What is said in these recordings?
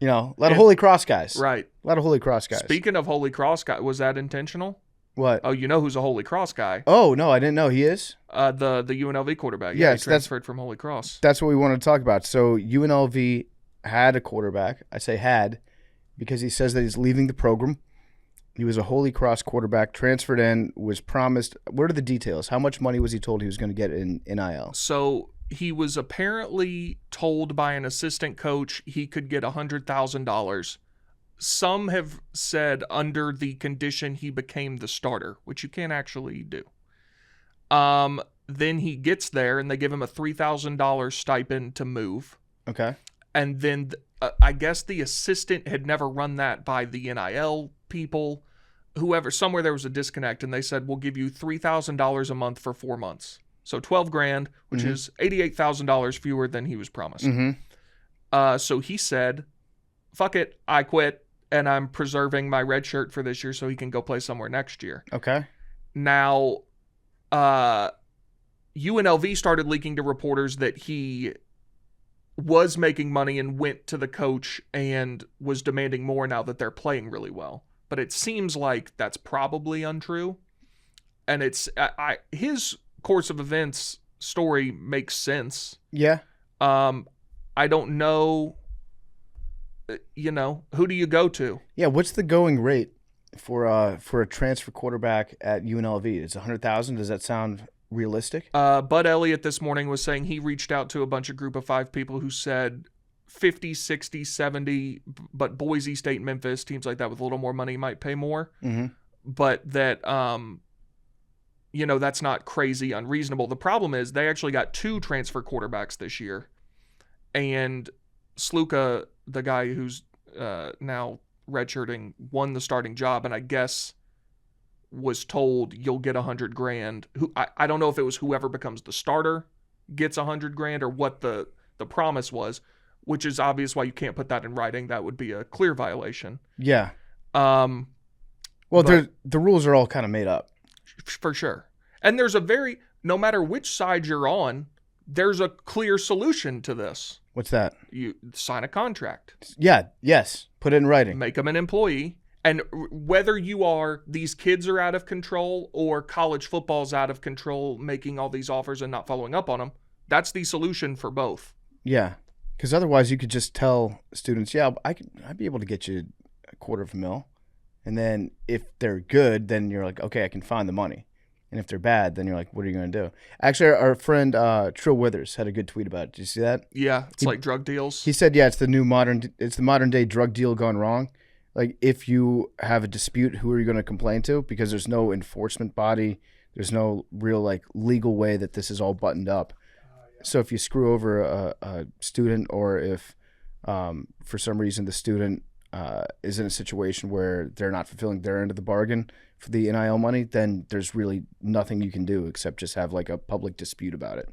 You know, a lot of Holy Cross guys. Right. A lot of Holy Cross guys. Speaking of Holy Cross guy, was that intentional? What? Oh, you know who's a Holy Cross guy? Oh, no, I didn't know he is. The UNLV quarterback. Yeah, Yes, he transferred from Holy Cross. That's what we wanted to talk about. So UNLV had a quarterback. I say had because he says that he's leaving the program. He was a Holy Cross quarterback, transferred in, was promised. What are the details? How much money was he told he was going to get in NIL? So he was apparently told by an assistant coach he could get $100,000. Some have said under the condition he became the starter, which you can't actually do. Then he gets there and they give him a $3,000 stipend to move. Okay. And then I guess the assistant had never run that by the NIL people, whoever. Somewhere there was a disconnect, and they said, we'll give you $3,000 a month for 4 months. So $12,000, which is $88,000 fewer than he was promised. So he said, fuck it, I quit, and I'm preserving my red shirt for this year so he can go play somewhere next year. Okay. Now, UNLV started leaking to reporters that he was making money and went to the coach and was demanding more now that they're playing really well. But it seems like that's probably untrue. And it's his course of events story makes sense. Yeah. I don't know, who do you go to? Yeah, what's the going rate for a transfer quarterback at UNLV? It's $100,000. Does that sound realistic? Bud Elliott this morning was saying he reached out to a bunch of group of 5 people who said 50, 60, 70, but Boise State, Memphis, teams like that with a little more money might pay more. But that, that's not crazy unreasonable. The problem is they actually got 2 transfer quarterbacks this year. And Sluka, the guy who's now redshirting, won the starting job, and I guess was told you'll get $100,000. I don't know if it was whoever becomes the starter gets $100,000 or what the promise was, which is obvious why you can't put that in writing. That would be a clear violation. Yeah. Well, the rules are all kind of made up. For sure. And there's no matter which side you're on, there's a clear solution to this. What's that? You sign a contract. Yeah. Yes. Put it in writing. Make them an employee. And whether these kids are out of control or college football's out of control, making all these offers and not following up on them, that's the solution for both. Yeah. Because otherwise you could just tell students, yeah, I'd be able to get you $250,000. And then if they're good, then you're like, okay, I can find the money. And if they're bad, then you're like, what are you going to do? Actually, our friend Trill Withers had a good tweet about it. Did you see that? Yeah, it's like drug deals. He said, yeah, it's the modern day drug deal gone wrong. Like, if you have a dispute, who are you going to complain to? Because there's no enforcement body. There's no real, legal way that this is all buttoned up. So if you screw over a student, or if for some reason the student is in a situation where they're not fulfilling their end of the bargain for the NIL money, then there's really nothing you can do except just have a public dispute about it.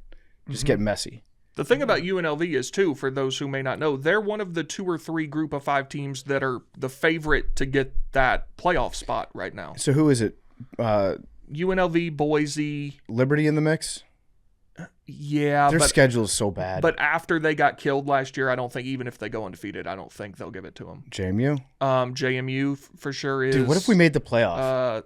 Just get messy. The thing about UNLV is, too, for those who may not know, they're one of the 2 or 3 group of 5 teams that are the favorite to get that playoff spot right now. So who is it? UNLV, Boise. Liberty in the mix? Yeah. Their schedule is so bad. But after they got killed last year, I don't think, even if they go undefeated, I don't think they'll give it to them. JMU? JMU for sure is. Dude, what if we made the playoff?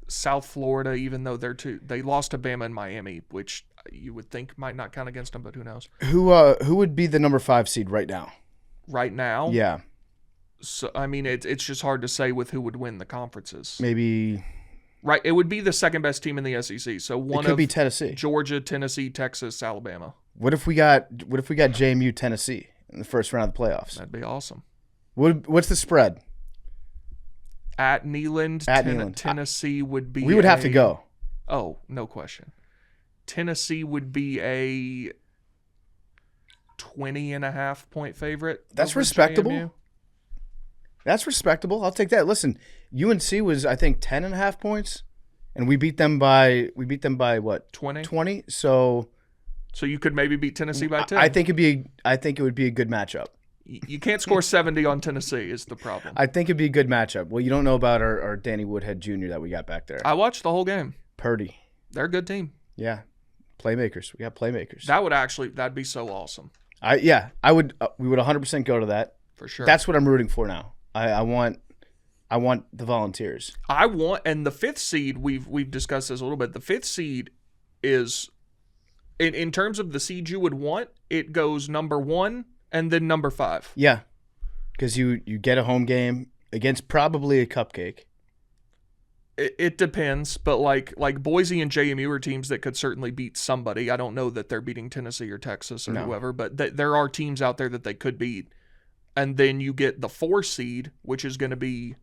South Florida, even though they lost to Bama and Miami, which you would think might not count against them, but who knows? Who would be the number 5 seed right now? Right now? Yeah. So I mean, it's just hard to say with who would win the conferences. Maybe. Right, it would be the second best team in the SEC. So it could be Tennessee, Georgia, Tennessee, Texas, Alabama. What if we got JMU, Tennessee in the first round of the playoffs? That'd be awesome. What's the spread? At Neyland, Tennessee would be. We would have to go. Oh, no question. Tennessee would be a 20.5-point favorite. That's respectable. JMU. That's respectable. I'll take that. Listen, UNC was, I think, 10.5 points, and we beat them by what? 20. 20. So you could maybe beat Tennessee by 10. I think it would be a good matchup. You can't score 70 on Tennessee is the problem. I think it'd be a good matchup. Well, you don't know about our Danny Woodhead Jr. that we got back there. I watched the whole game. Purdy. They're a good team. Yeah. Playmakers. We got playmakers. That'd be so awesome. We would 100% go to that. For sure. That's what I'm rooting for now. I want the Volunteers. And the 5th seed, we've discussed this a little bit. The 5th seed is, in terms of the seed you would want, it goes number 1 and then number 5. Yeah, because you get a home game against probably a cupcake. It depends, but like Boise and JMU are teams that could certainly beat somebody. I don't know that they're beating Tennessee or Texas or whoever, but there are teams out there that they could beat. And then you get the 4 seed, which is going to be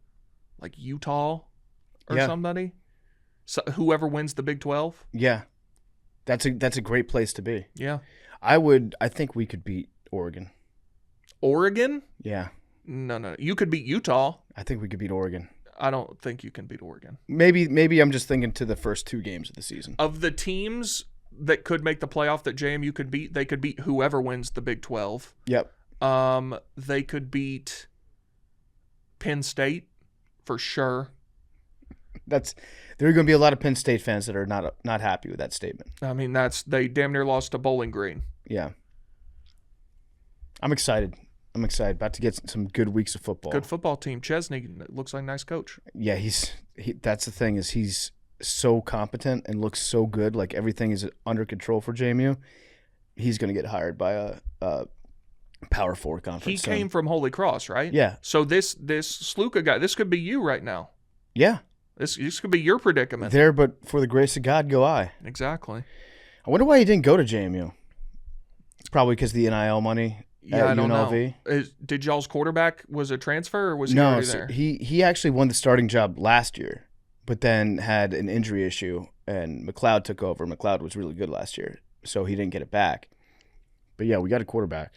like Utah or somebody. So whoever wins the Big 12. Yeah, that's a great place to be. Yeah, I think we could beat Oregon. Oregon? Yeah. No. You could beat Utah. I think we could beat Oregon. I don't think you can beat Oregon. Maybe I'm just thinking to the first 2 games of the season. Of the teams that could make the playoff that JMU could beat, they could beat whoever wins the Big 12. Yep. They could beat Penn State for sure. There are going to be a lot of Penn State fans that are not happy with that statement. I mean, they damn near lost to Bowling Green. Yeah. I'm excited. About to get some good weeks of football. Good football team. Chesney looks like a nice coach. Yeah, that's the thing is he's so competent and looks so good. Like everything is under control for JMU. He's going to get hired by a Power 4 conference. He came from Holy Cross, right? Yeah. So this Sluka guy, this could be you right now. Yeah. This could be your predicament. There, but for the grace of God, go I. Exactly. I wonder why he didn't go to JMU. It's probably because of the NIL money. Yeah, I don't UNLV. know. Did y'all's quarterback was a transfer or was he already there? He actually won the starting job last year, but then had an injury issue, and McLeod took over. McLeod was really good last year, so he didn't get it back. But yeah, we got a quarterback.